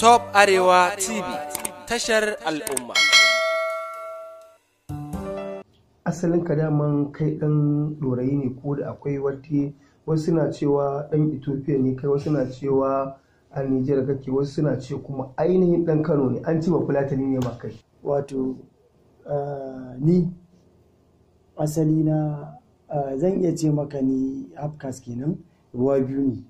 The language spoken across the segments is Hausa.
Top Arewa TV, tashar al'umma. Asalin ka daman kai ɗan ɗorayi ne, ko da akwai wasu na cewa ɗan Ethiopia ne kai, wasu na cewa a Nijar kake, wasu suna ce kuma ainihin ɗan Kano ne, an ce ba Fulatani ne ma kai. Wato ni asali na zan iya ce maka ni Hafkas kenan, ruwa biyu ne.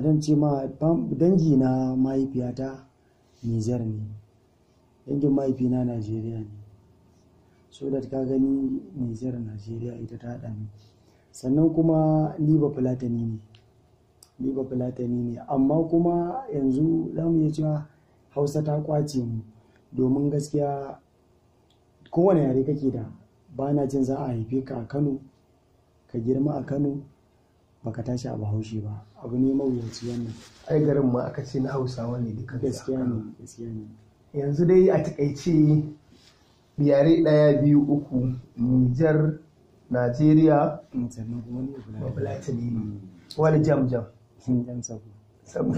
Don ce ma dangi na mahaifiyata Nijar ne, dangin mahaifina Najeriya ne, so da ka gani Nijar Najeriya ita ta haɗa ni. Sannan kuma ni ba Fulatani ne, amma kuma yanzu za mu iya cewa Hausa ta kwace mu, domin gaskiya kowane yare kake da, ba na jin za a haife ka a Kano ka girma a Kano baka tashi a Bahaushe ba, abu ne mawuyaci wannan. Ai garin ma aka ce na Hausawa ne duka. Gaskiya ne. Yanzu dai a takaice yare 1, 2, 3 Nijar, Najeriya, sannan kuma ni ba Fulatani ne. Wani jam sabu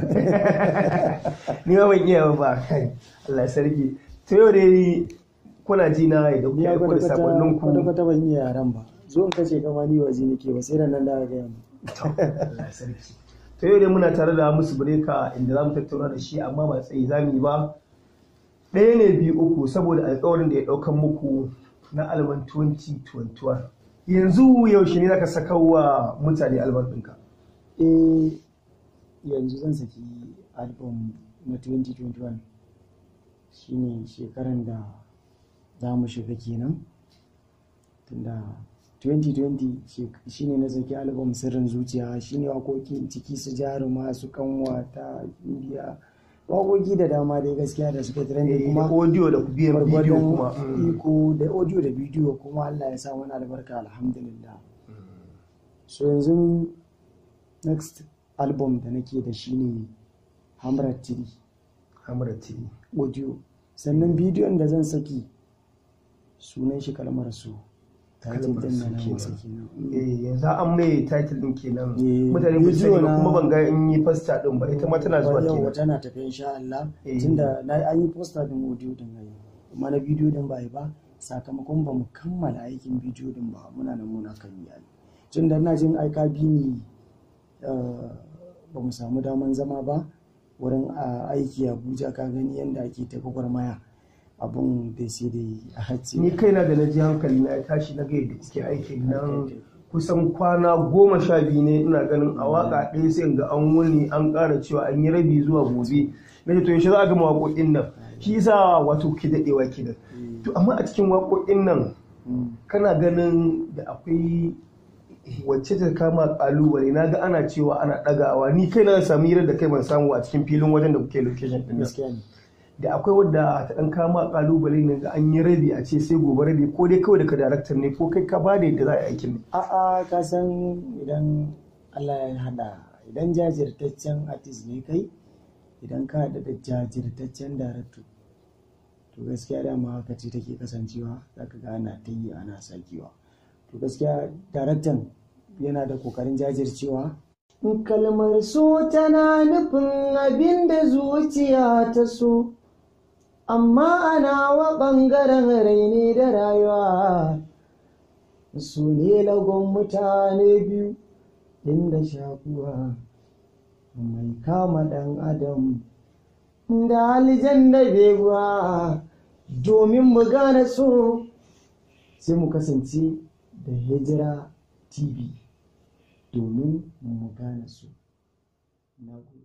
ni ma ban iya ba kai, Allah sarki. To yau dai kuna ji na da kuke aiko da sakonnin ku. Kwata ban iya yaran ba, zo in kace kama ni waje nake ba, sai nan da ga yamma. Allah sarki. To yau dai muna tare da Musu Breka, inda zamu tattauna da shi, amma ba tsayi zamu yi ba. 1 ne 2 3 saboda alƙawarin da ya ɗaukan muku na alban 2021. Yanzu yaushe ne zaka saka wa mutane alban ɗinka? Yanzu zan saki album na 2021, shine shekaran da za mu shiga kenan, tunda 2020 shine na saki album Sirrin Zuciya, shine waƙoƙin ciki su Jaruma, su Kanwa ta Indiya, waƙoƙi da dama dai gaskiya da suka trending, kuma audio da bidiyo kuma iko da audio da bidiyo kuma Allah ya sa mana albarka, alhamdulillah. So yanzu next album da nake da shi ne Hamrat 3 audio, sannan bidiyon da zan saki sunan shi Kalmar So. Yanzu an mai title din kenan, mutane ba su kuma ban ga in yi poster din ba, ita ma tana zuwa kenan. Tana tafi insha Allah, tunda an yi poster din audio din yayi, kuma na bidiyo din ba yi ba, sakamakon ba mu kammala aikin bidiyo din ba, muna kan yi. Tunda ina jin aika bi ni ba mu samu daman zama ba wurin aiki Abuja, ka gani yanda ake ta gwagwarmaya, abun da sai dai a hajji. Ni kaina da na ji hankali na ya tashi na ga yadda kuke aikin nan, kusan kwana 12 ne ina ganin a waka ɗaya sai ga an wuni an ƙara cewa an yi rabi zuwa gobe. Na ce to yaushe za a gama waƙoƙin nan, shi yasa wato ke daɗewa kenan. To amma a cikin waƙoƙin nan kana ganin da akwai wacce ta kama ƙalubale? Na ga ana cewa ana ɗagawa, ni kai na sami hirar da kai ban samu a cikin filin wajen da kuke location ɗin nan. Da akwai wadda ta ɗan kama ƙalubale ne ga an yi rabi a ce sai gobe rabi, ko dai kawai daga daraktar ne ko kai ka ba da yadda za a yi aikin ne? A'a, ka san idan Allah ya haɗa, idan jajirtaccen artist ne kai, idan ka haɗa da jajirtaccen darakta, to gaskiya dama haka ce take kasancewa, za ka ga ana ta yi ana sakewa. To gaskiya daraktan yana da kokarin jajircewa. Kalmar so tana nufin abin da zuciya ta so, amma ana wa ɓangaren raini da rayuwa. Su ne lagon mutane biyu inda shakuwa mai kama ɗan adam da aljan da beguwa. Domin mu gane so sai mu kasance da Hijira TV, domin mu gane su. Na gode.